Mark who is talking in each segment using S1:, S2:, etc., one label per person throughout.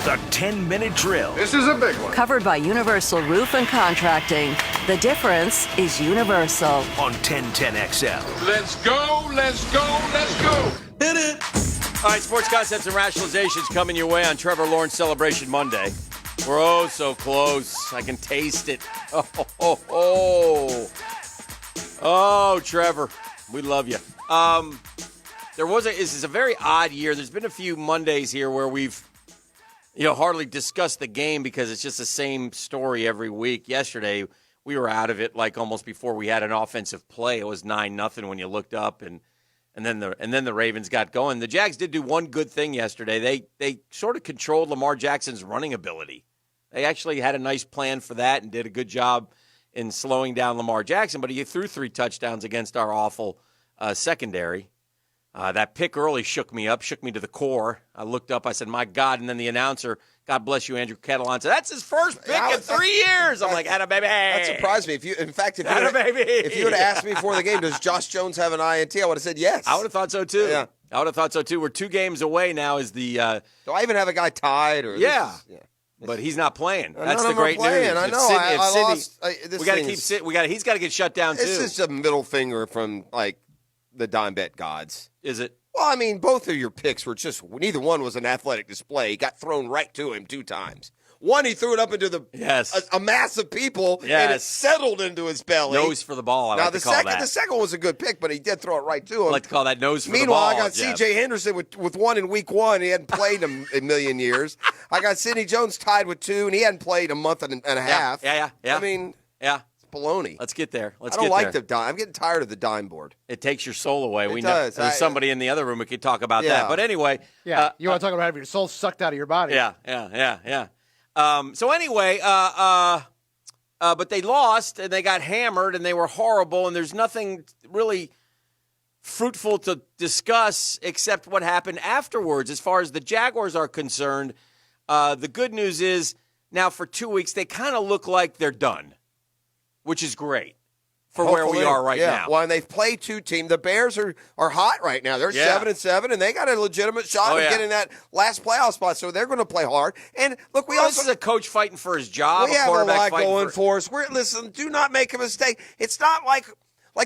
S1: The 10-minute drill.
S2: This is a big one.
S3: Covered by Universal Roof and Contracting. The difference is universal.
S1: On 1010XL.
S2: Let's go, let's go, let's go.
S4: Hit it. All right, sports concepts and rationalizations coming your way on Trevor Lawrence Celebration Monday. We're oh so close. I can taste it. Oh, Trevor, we love you. This is a very odd year. There's been a few Mondays here where we've, hardly discussed the game because it's just the same story every week. Yesterday, we were out of it like almost before we had an offensive play. It was 9-0 when you looked up, and then the Ravens got going. The Jags did do one good thing yesterday. They sort of controlled Lamar Jackson's running ability. They actually had a nice plan for that and did a good job in slowing down Lamar Jackson, but he threw 3 touchdowns against our awful secondary. That pick early shook me to the core. I looked up, I said, my God, and then the announcer, God bless you, Andrew Catalan, said, that's his first pick in 3 years. I'm like, atta baby.
S5: That surprised me. If you would have asked me before the game, does Josh Jones have an INT, I would have said yes.
S4: I would have thought so, too.
S5: Yeah.
S4: I would have thought so, too. We're 2 games away now is the
S5: do I even have a guy tied? Or
S4: yeah. But he's not playing. That's the great news.
S5: I know. I lost.
S4: We got to keep sitting. He's got to get shut down, too.
S5: This is a middle finger from, the dime bet gods.
S4: Is it?
S5: Well, I mean, both of your picks were neither one was an athletic display. He got thrown right to him 2 times. One, he threw it up into a mass of people, and it settled into his belly.
S4: Nose for the ball,
S5: The second one was a good pick, but he did throw it right to him.
S4: I like to call that nose for the ball.
S5: Meanwhile, I got C.J. Henderson with 1 in week 1. He hadn't played a million years. I got Sidney Jones tied with 2, and he hadn't played a month and a half.
S4: Yeah.
S5: I mean, it's baloney.
S4: Let's get there.
S5: I don't like the dime. I'm getting tired of the dime board.
S4: It takes your soul away.
S5: It does.
S4: There's somebody in the other room who could talk about that. But anyway.
S6: Yeah, you want to talk about having your soul sucked out of your body.
S4: Yeah. So anyway, but they lost, and they got hammered, and they were horrible, and there's nothing really fruitful to discuss except what happened afterwards. As far as the Jaguars are concerned, the good news is now for 2 weeks they kind of look like they're done, which is great for where we are right now.
S5: Well, and they've played 2 teams. The Bears are hot right now. They're 7-7, and they got a legitimate shot of getting that last playoff spot. So they're going to play hard. And look,
S4: this is a coach fighting for his job.
S5: We have a lot going for us. Listen, do not make a mistake. It's not like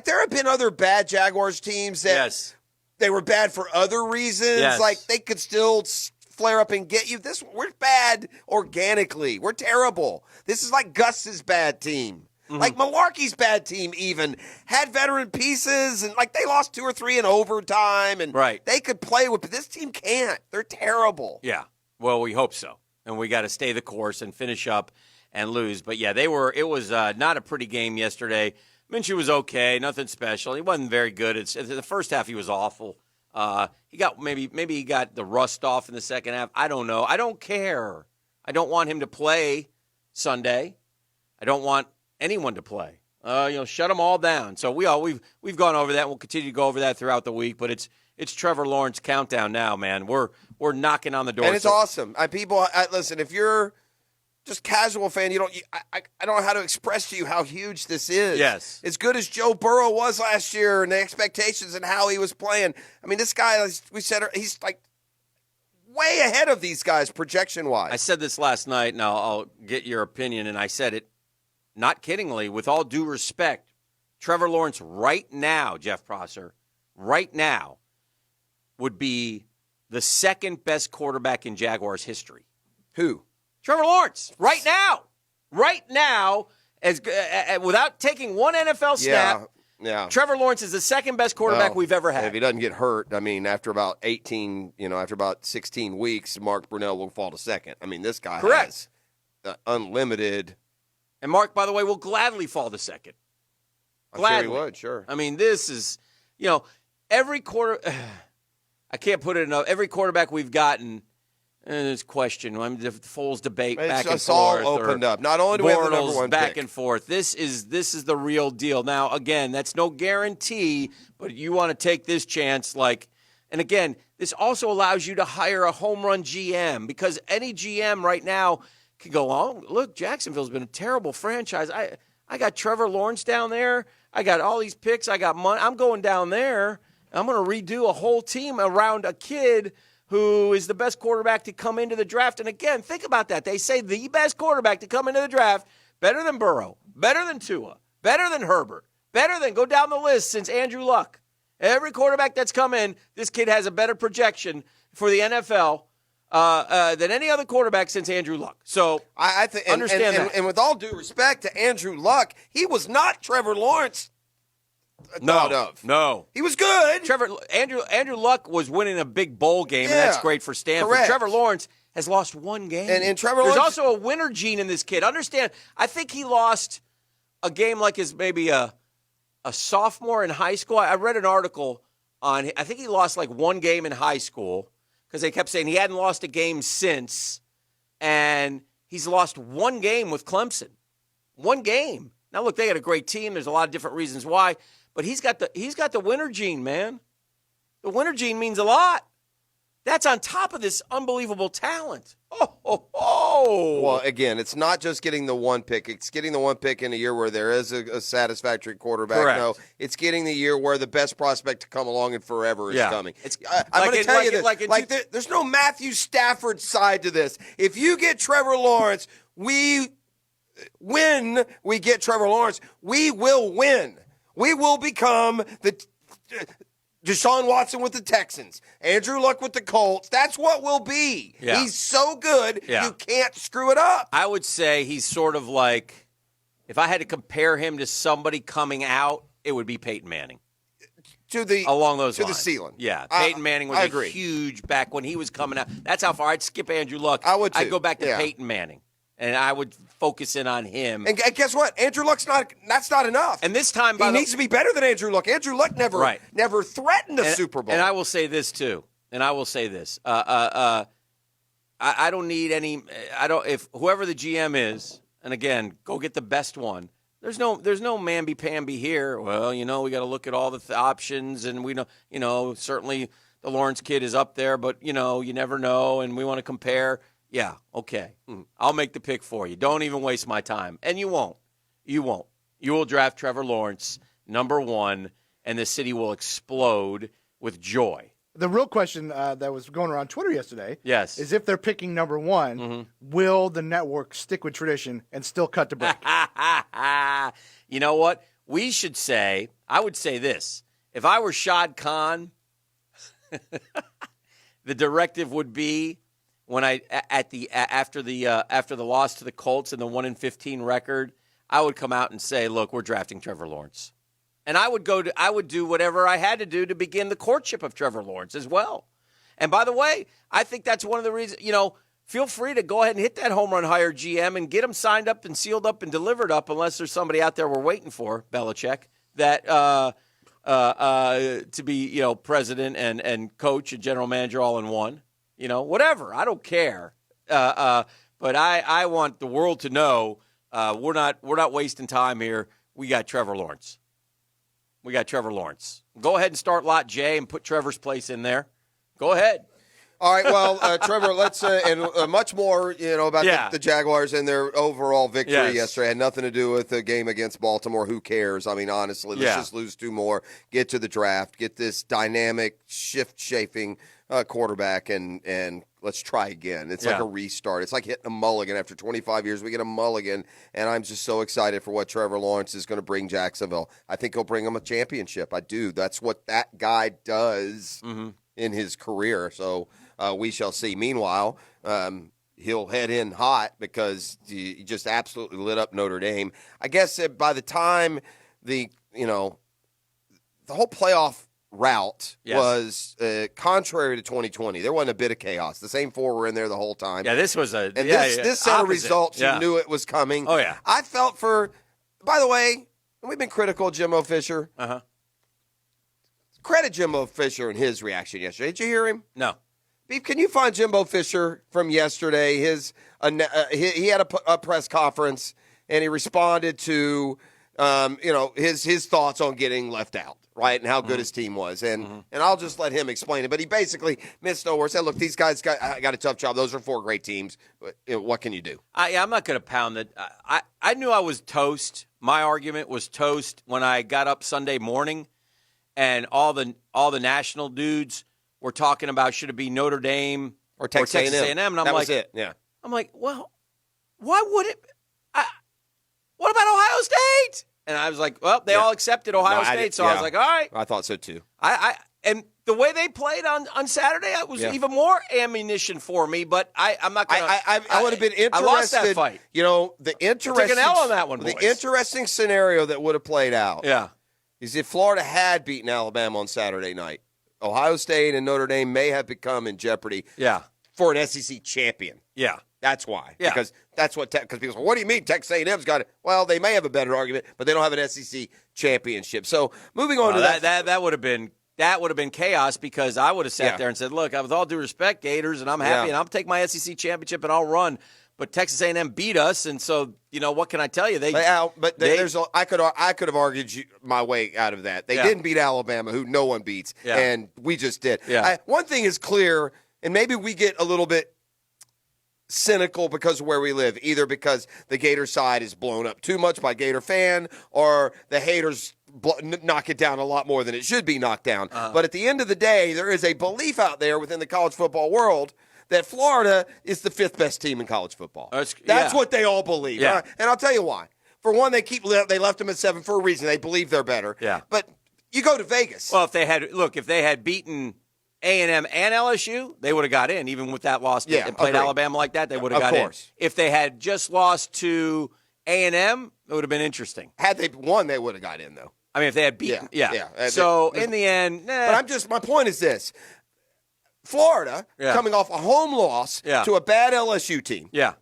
S5: there have been other bad Jaguars teams that they were bad for other reasons.
S4: Yes.
S5: Like they could still flare up and get you. We're bad organically. We're terrible. This is like Gus's bad team. Mm-hmm. Like Malarkey's bad team even had veteran pieces, and they lost 2 or 3 in overtime, and they could play with, but this team can't. They're terrible.
S4: Yeah. Well, we hope so. And we got to stay the course and finish up and lose. But yeah, it was not a pretty game yesterday. Minshew was okay, nothing special. He wasn't very good. The first half he was awful. He got maybe he got the rust off in the second half. I don't know. I don't care. I don't want him to play Sunday. I don't want anyone to play. Shut them all down. So we've gone over that. And we'll continue to go over that throughout the week. But it's Trevor Lawrence countdown now, man. We're knocking on the door.
S5: And it's awesome. Listen. If you're just casual fan, I don't know how to express to you how huge this is.
S4: Yes.
S5: As good as Joe Burrow was last year and the expectations and how he was playing. I mean, this guy, we said, he's way ahead of these guys projection-wise.
S4: I said this last night, and I'll get your opinion, and I said it not kiddingly, with all due respect. Trevor Lawrence right now, Jeff Prosser, right now would be the second best quarterback in Jaguars history.
S5: Who?
S4: Trevor Lawrence, right now, as without taking one NFL snap.
S5: Yeah.
S4: Trevor Lawrence is the second best quarterback we've ever had.
S5: If he doesn't get hurt, after about 16 weeks, Mark Brunell will fall to second. I mean, this guy has unlimited.
S4: And Mark, by the way, will gladly fall to second.
S5: Gladly. I'm sure he would, sure.
S4: I mean, this is, every quarter. I can't put it enough. Every quarterback we've gotten. And there's question. The Foles debate back and forth.
S5: It's all opened up. Not only do we have the number one
S4: back
S5: pick.
S4: and forth. This is the real deal. Now, again, that's no guarantee, but you want to take this chance. And again, this also allows you to hire a home run GM because any GM right now can go, oh, look, Jacksonville's been a terrible franchise. I got Trevor Lawrence down there. I got all these picks. I got money. I'm going down there. I'm going to redo a whole team around a kid who is the best quarterback to come into the draft. And again, think about that. They say the best quarterback to come into the draft, better than Burrow, better than Tua, better than Herbert, better than, go down the list since Andrew Luck. Every quarterback that's come in, this kid has a better projection for the NFL than any other quarterback since Andrew Luck. So
S5: I think,
S4: understand that.
S5: And with all due respect to Andrew Luck, he was not Trevor Lawrence.
S4: No.
S5: He was good.
S4: Andrew Luck was winning a big bowl game, and that's great for Stanford.
S5: Correct.
S4: Trevor Lawrence has lost one game.
S5: And Trevor
S4: There's
S5: Lawrence,
S4: also a winner gene in this kid. Understand, I think he lost a game like his maybe a sophomore in high school. I read an article on, I think he lost like one game in high school because they kept saying he hadn't lost a game since, and he's lost one game with Clemson. One game. Now, look, they got a great team. There's a lot of different reasons why. But he's got the winner gene, man. The winner gene means a lot. That's on top of this unbelievable talent. Oh.
S5: Well, again, it's not just getting the one pick. It's getting the one pick in a year where there is a satisfactory quarterback.
S4: Correct.
S5: No, it's getting the year where the best prospect to come along and forever is coming. I'm
S4: like
S5: going to tell you this. There's no Matthew Stafford side to this. If you get Trevor Lawrence, when we get Trevor Lawrence, we will win. We will become the Deshaun Watson with the Texans, Andrew Luck with the Colts. That's what we'll be.
S4: Yeah.
S5: He's so good, you can't screw it up.
S4: I would say he's sort of like, if I had to compare him to somebody coming out, it would be Peyton Manning.
S5: Along
S4: those
S5: lines.
S4: the
S5: ceiling.
S4: Yeah, Peyton Manning was
S5: agree.
S4: huge back when he was coming out. That's how far I'd skip Andrew Luck.
S5: I would too.
S4: I'd go back to Peyton Manning. And I would focus in on him.
S5: And guess what? Andrew Luck's that's not enough.
S4: And this time,
S5: he needs to be better than Andrew Luck. Andrew Luck never threatened a Super Bowl.
S4: And I will say this too. I don't need any. If whoever the GM is, and again, go get the best one. There's no mamby-pamby here. Well, we got to look at all the options, and we know, certainly the Lawrence kid is up there, but you never know, and we want to compare. Yeah, okay. I'll make the pick for you. Don't even waste my time. And you won't. You won't. You will draft Trevor Lawrence, number 1, and the city will explode with joy.
S6: The real question that was going around Twitter yesterday is if they're picking number 1, will the network stick with tradition and still cut the break?
S4: You know what? I would say this. If I were Shad Khan, the directive would be, when after the loss to the Colts and the 1-15 record, I would come out and say, "Look, we're drafting Trevor Lawrence," and I would do whatever I had to do to begin the courtship of Trevor Lawrence as well. And by the way, I think that's one of the reasons. Feel free to go ahead and hit that home run hire GM and get him signed up and sealed up and delivered up, unless there's somebody out there we're waiting for, Belichick, that to be president and coach and general manager all in one. Whatever. I don't care. But I want the world to know we're not wasting time here. We got Trevor Lawrence. Go ahead and start Lot J and put Trevor's place in there. Go ahead.
S5: All right, well, Trevor, let's and much more, about the Jaguars and their overall victory yesterday. Had nothing to do with the game against Baltimore. Who cares? I mean, honestly, let's just lose 2 more, get to the draft, get this dynamic, shift-shaping quarterback, and let's try again. It's like a restart. It's like hitting a mulligan. After 25 years, we get a mulligan, and I'm just so excited for what Trevor Lawrence is going to bring Jacksonville. I think he'll bring them a championship. I do. That's what that guy does in his career, so we shall see. Meanwhile, he'll head in hot because he just absolutely lit up Notre Dame. I guess by the time the whole playoff route was contrary to 2020. There wasn't a bit of chaos. The same 4 were in there the whole time.
S4: Yeah, this was
S5: this set of results. You knew it was coming.
S4: Oh yeah.
S5: I felt by the way, we've been critical of Jimbo Fisher. Credit Jimbo Fisher and his reaction yesterday. Did you hear him?
S4: No.
S5: Beef, can you find Jimbo Fisher from yesterday? He had a press conference and he responded to his thoughts on getting left out, right, and how good his team was. And I'll just let him explain it. But he basically missed nowhere. Said, look, these guys got a tough job. Those are 4 great teams. What can you do? I'm
S4: not going to pound it. I knew I was toast. My argument was toast when I got up Sunday morning and all the national dudes were talking about should it be Notre Dame
S5: or Texas A&M.
S4: And I'm
S5: that
S4: like,
S5: was it. Yeah.
S4: I'm like, well, why would it? What about Ohio State? And I was like, well, they all accepted Ohio State, so I was like, all right.
S5: I thought so too.
S4: And the way they played on Saturday, it was even more ammunition for me. But I'm not going to.
S5: I would have been interested.
S4: I lost that fight.
S5: You know, the interesting.
S4: I took an L on that one.
S5: The interesting scenario that would have played out.
S4: Yeah.
S5: Is if Florida had beaten Alabama on Saturday night, Ohio State and Notre Dame may have become in jeopardy.
S4: Yeah.
S5: For an SEC champion.
S4: Yeah.
S5: That's why.
S4: Yeah.
S5: Because that's what because people say, what do you mean Texas A&M's got it? Well, they may have a better argument, but they don't have an SEC championship. So moving on to
S4: that would have been chaos because I would have sat there and said, look, with all due respect, Gators, and I'm happy, and I'll take my SEC championship and I'll run. But Texas A&M beat us, and so what can I tell you? I could have argued my way out of that. They didn't beat Alabama, who no one beats, and we just did. Yeah.
S5: One thing is clear, and maybe we get a little bit cynical because of where we live, either because the Gator side is blown up too much by Gator fan, or the haters knock it down a lot more than it should be knocked down. But at the end of the day, there is a belief out there within the college football world that Florida is the 5th best team in college football. That's what they all believe.
S4: Yeah.
S5: And I'll tell you why. For one, they left them at 7 for a reason. They believe they're better.
S4: Yeah.
S5: But you go to Vegas.
S4: Well, if they had beaten A&M and LSU, they would have got in. Even with that loss, and played Alabama like that, they would have got in. If they had just lost to A&M, it would have been interesting.
S5: Had they won, they would have got in, though.
S4: I mean, if they had beaten, So in the end,
S5: But my point is this. Florida, coming off a home loss to a bad LSU team.
S4: Yeah.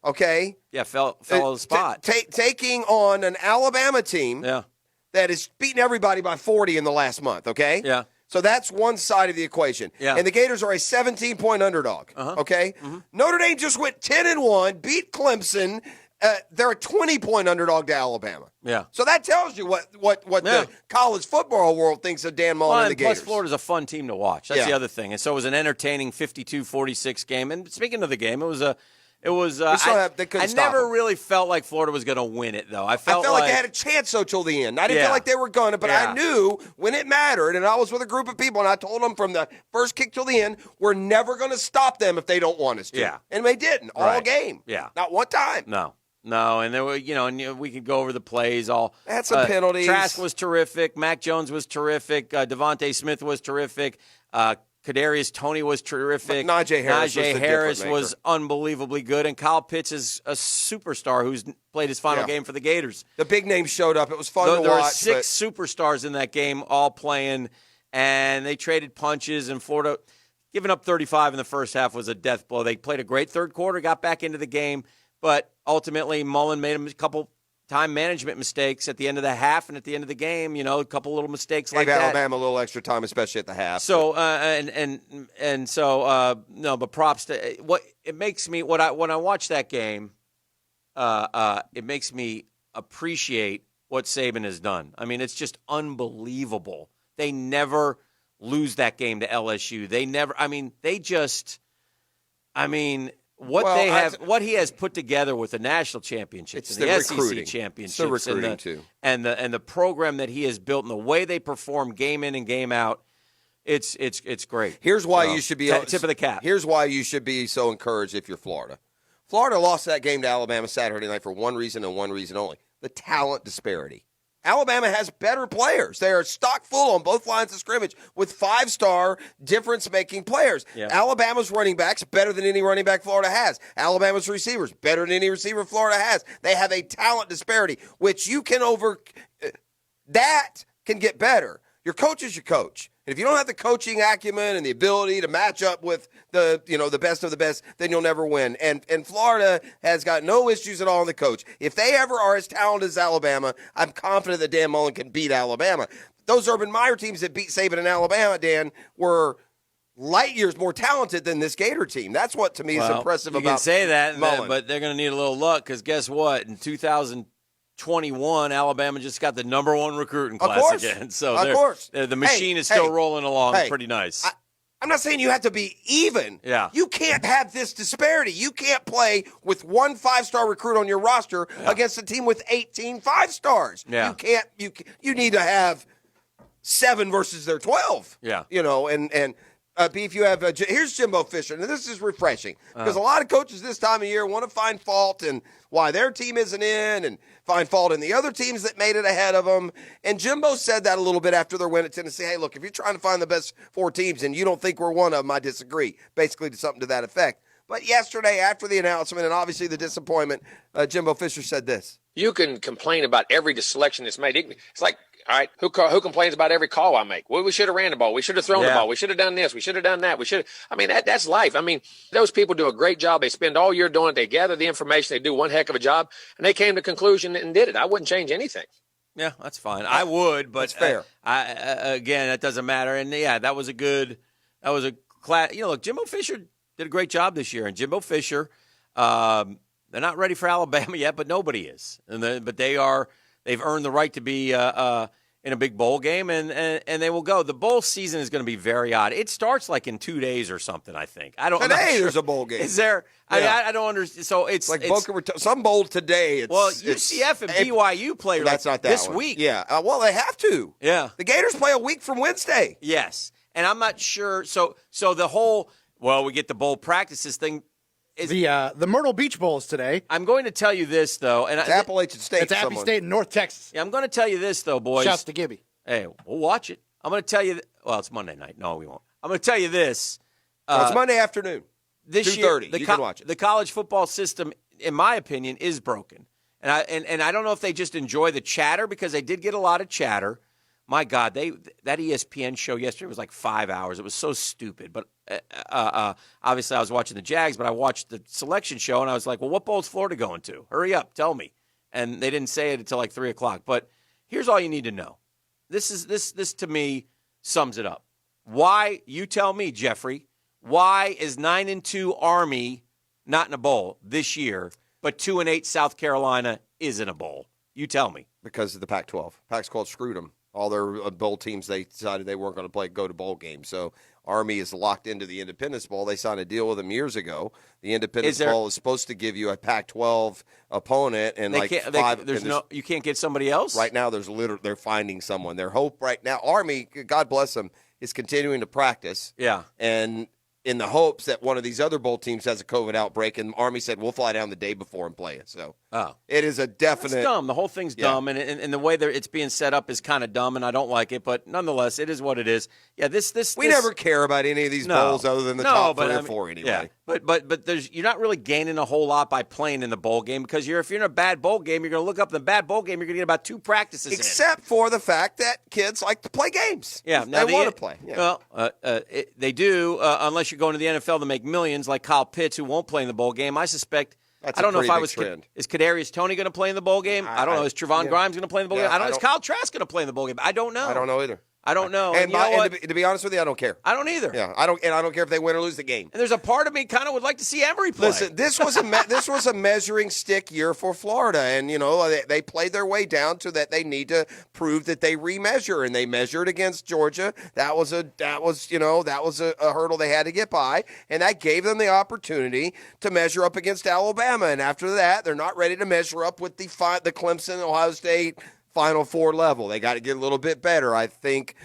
S5: Okay?
S4: Yeah, fell on the spot.
S5: Taking on an Alabama team that is beating everybody by 40 in the last month, okay?
S4: Yeah.
S5: So that's one side of the equation.
S4: Yeah.
S5: And the Gators are a 17-point underdog, okay? Mm-hmm. Notre Dame just went 10-1, beat Clemson. They're a 20-point underdog to Alabama.
S4: Yeah.
S5: So that tells you what the college football world thinks of Dan Mullen and the Gators.
S4: Plus, Florida's a fun team to watch. That's the other thing. And so it was an entertaining 52-46 game. And speaking of the game, I never really felt like Florida was going to win it, though. I felt
S5: like they had a chance, though, till the end. I didn't feel like they were going to, but I knew when it mattered, and I was with a group of people, and I told them from the first kick till the end, we're never going to stop them if they don't want us to.
S4: Yeah.
S5: And they didn't all game.
S4: Yeah.
S5: Not one time.
S4: No, and there were, and we could go over the plays.
S5: Had some penalties.
S4: Trask was terrific. Mac Jones was terrific. Devontae Smith was terrific. Kadarius Toney was terrific.
S5: Najee
S4: Harris was unbelievably good, and Kyle Pitts is a superstar who's played his final game for the Gators.
S5: The big names showed up. It was fun to watch.
S4: There were 6 superstars in that game, all playing, and they traded punches. And Florida, giving up 35 in the first half was a death blow. They played a great third quarter, got back into the game. But ultimately, Mullen made a couple time management mistakes at the end of the half and at the end of the game. A couple little mistakes like that.
S5: Gave Alabama a little extra time, especially at the half.
S4: So but props to what it makes me. When I watch that game, it makes me appreciate what Saban has done. I mean, it's just unbelievable. They never lose that game to LSU. They never. I mean, they just. I mean. What he has put together with the national championships and the SEC championships,
S5: it's the recruiting too,
S4: and the program that he has built and the way they perform game in and game out, it's great.
S5: Here's why you should be
S4: tip of the cap.
S5: Here's why you should be so encouraged if you're Florida. Florida lost that game to Alabama Saturday night for one reason and one reason only: the talent disparity. Alabama has better players. They are stock full on both lines of scrimmage with 5-star difference-making players.
S4: Yeah.
S5: Alabama's running backs better than any running back Florida has. Alabama's receivers better than any receiver Florida has. They have a talent disparity, which you can that can get better. Your coach is your coach. And if you don't have the coaching acumen and the ability to match up with the best of the best, then you'll never win. And Florida has got no issues at all in the coach. If they ever are as talented as Alabama, I'm confident that Dan Mullen can beat Alabama. Those Urban Meyer teams that beat Saban in Alabama, Dan, were light years more talented than this Gator team. That's what, to me, is impressive about Mullen.
S4: You can say that, but they're going to need a little luck because guess what? In 2021, Alabama just got the number 1 recruiting class again. So the machine is still rolling along pretty nice.
S5: I'm not saying you have to be even.
S4: Yeah.
S5: You can't have this disparity. You can't play with 1 5-star recruit on your roster against a team with 18 5-stars.
S4: Yeah.
S5: You can't. You need to have 7 versus their 12.
S4: Yeah.
S5: And Beef, you have here's Jimbo Fisher, and this is refreshing because a lot of coaches this time of year want to find fault in why their team isn't in and find fault in the other teams that made it ahead of them. And Jimbo said that a little bit after their win at Tennessee. Hey, look, if you're trying to find the best 4 teams and you don't think we're one of them, I disagree. Basically, something to that effect. But yesterday, after the announcement and obviously the disappointment, Jimbo Fisher said this.
S7: You can complain about every selection that's made. It's like, all right, who complains about every call I make? Well, we should have ran the ball. We should have thrown the ball. We should have done this. We should have done that. That's life. I mean, those people do a great job. They spend all year doing it. They gather the information. They do one heck of a job. And they came to conclusion and did it. I wouldn't change anything.
S4: Yeah, that's fine. I would, but
S5: it's fair.
S4: Again, that doesn't matter. And, that was a class. Look, Jimbo Fisher did a great job this year. And Jimbo Fisher, they're not ready for Alabama yet, but nobody is. But they've earned the right to be in a big bowl game, and they will go. The bowl season is going to be very odd. It starts like in 2 days or something, I think.
S5: Today there's a bowl game.
S4: Is there?
S5: Yeah.
S4: I don't understand. So it's
S5: like some bowl today.
S4: UCF and BYU play
S5: that's not that
S4: this
S5: one.
S4: week.
S5: Yeah. Well, they have to.
S4: Yeah.
S5: The Gators play a week from Wednesday.
S4: Yes. And I'm not sure. So the whole, we get the bowl practices thing.
S6: The Myrtle Beach Bowl is today.
S4: I'm going to tell you this, though. And
S5: it's Appalachian State.
S6: It's Appy State in North Texas.
S4: Yeah, I'm going to tell you this, though, boys.
S6: Shouts to Gibby.
S4: Hey, we'll watch it. I'm going to tell you. It's Monday night. No, we won't. I'm going to tell you this.
S5: It's Monday afternoon.
S4: This
S5: 2:30.
S4: Year,
S5: you can watch it.
S4: The college football system, in my opinion, is broken. And I don't know if they just enjoy the chatter because they did get a lot of chatter. My God, that ESPN show yesterday was like 5 hours. It was so stupid. But obviously I was watching the Jags, but I watched the selection show, and I was like, well, what bowl is Florida going to? Hurry up, tell me. And they didn't say it until like 3 o'clock. But here's all you need to know. This to me sums it up. Why, you tell me, Jeffrey, why is 9-2 Army not in a bowl this year, but 2-8 South Carolina is in a bowl? You tell me.
S5: Because of the Pac-12. Pac-12 screwed them. All their bowl teams, they decided they weren't going to go to bowl games. So Army is locked into the Independence Bowl. They signed a deal with them years ago. The Independence Bowl is supposed to give you a Pac-12 opponent and
S4: you can't get somebody else?
S5: Right now they're finding someone. Their hope right now, Army, God bless them, is continuing to practice.
S4: Yeah.
S5: And in the hopes that one of these other bowl teams has a COVID outbreak, and Army said, we'll fly down the day before and play it. So it is a definite.
S4: It's dumb. The whole thing's dumb, and the way that it's being set up is kind of dumb, and I don't like it. But nonetheless, it is what it is. Yeah,
S5: we never care about any of these bowls other than the top 3 or 4 anyway.
S4: Yeah. But you're not really gaining a whole lot by playing in the bowl game because if you're in a bad bowl game, you're going to look up in the bad bowl game, you're going to get about 2 practices
S5: Except for the fact that kids like to play games.
S4: Yeah.
S5: They want to play. Yeah.
S4: Well, they do, unless you're going to the NFL to make millions like Kyle Pitts, who won't play in the bowl game. I suspect.
S5: That's
S4: I don't know if is Kadarius Toney going to play in the bowl game? I don't know. Is Trevon Grimes going to play in the bowl game? I don't know. Is Kyle Trask going to play in the bowl game? I don't know.
S5: I don't know either.
S4: I don't know.
S5: And to be honest with you, I don't care.
S4: I don't either.
S5: Yeah, I don't care if they win or lose the game.
S4: And there's a part of me kind of would like to see Emory play.
S5: Listen, this was a measuring stick year for Florida, and they played their way down to that. They need to prove that they remeasure, and they measured against Georgia. That was a hurdle they had to get by, and that gave them the opportunity to measure up against Alabama. And after that, they're not ready to measure up with the Clemson, Ohio State Final Four level. They got to get a little bit better. I think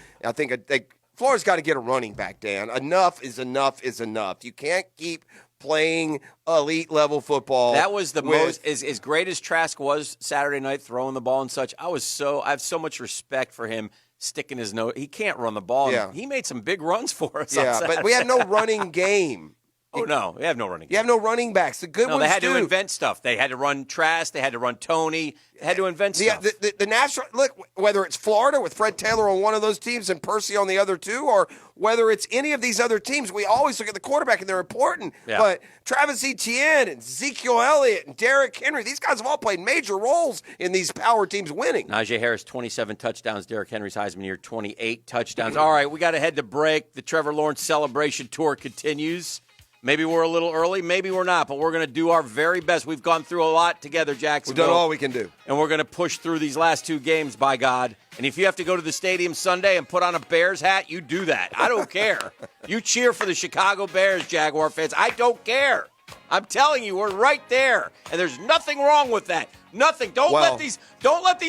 S5: Florida's got to get a running back, Dan. Enough is enough is enough. You can't keep playing elite level football.
S4: That was the most as great as Trask was Saturday night throwing the ball and such. I have so much respect for him sticking his nose. He can't run the ball.
S5: Yeah.
S4: He made some big runs for us.
S5: Yeah, but we had no running game.
S4: Oh, no. We have no running game.
S5: You have no running backs. The good ones
S4: they had to invent stuff. They had to run Trask. They had to run Toney. They had to invent stuff.
S5: The national – look, whether it's Florida with Fred Taylor on one of those teams and Percy on the other two, or whether it's any of these other teams, we always look at the quarterback, and they're important. Yeah. But Travis Etienne and Ezekiel Elliott and Derrick Henry, these guys have all played major roles in these power teams winning.
S4: Najee Harris, 27 touchdowns. Derrick Henry's Heisman year, 28 touchdowns. All right, we got to head to break. The Trevor Lawrence celebration tour continues. Maybe we're a little early, maybe we're not, but we're going to do our very best. We've gone through a lot together, Jacksonville.
S5: We've done all we can do.
S4: And we're going to push through these last 2 games, by God. And if you have to go to the stadium Sunday and put on a Bears hat, you do that. I don't care. You cheer for the Chicago Bears, Jaguar fans. I don't care. I'm telling you, we're right there. And there's nothing wrong with that. Nothing. Don't let these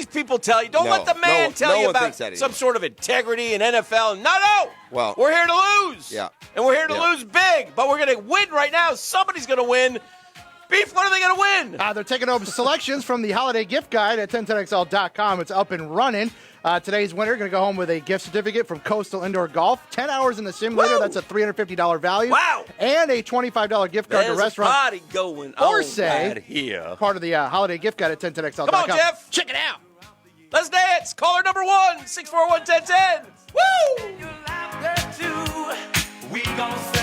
S4: people tell you. Don't let the man tell you about some sort of integrity in NFL. No.
S5: Well,
S4: we're here to lose.
S5: Yeah.
S4: And we're here to lose big, but we're going to win right now. Somebody's going to win. Beef, what are they going to win?
S6: They're taking over selections from the holiday gift guide at 1010XL.com. It's up and running. Today's winner going to go home with a gift certificate from Coastal Indoor Golf. 10 hours in the simulator. Woo! That's a $350 value.
S4: Wow.
S6: And a $25 gift card to restaurant.
S4: There's a party going on
S6: right here. Part of the holiday gift guide at 1010XL.com.
S4: Come on, Jeff.
S6: Check it out.
S4: Let's dance. Caller number 1, 641-1010. Woo!
S8: We gon'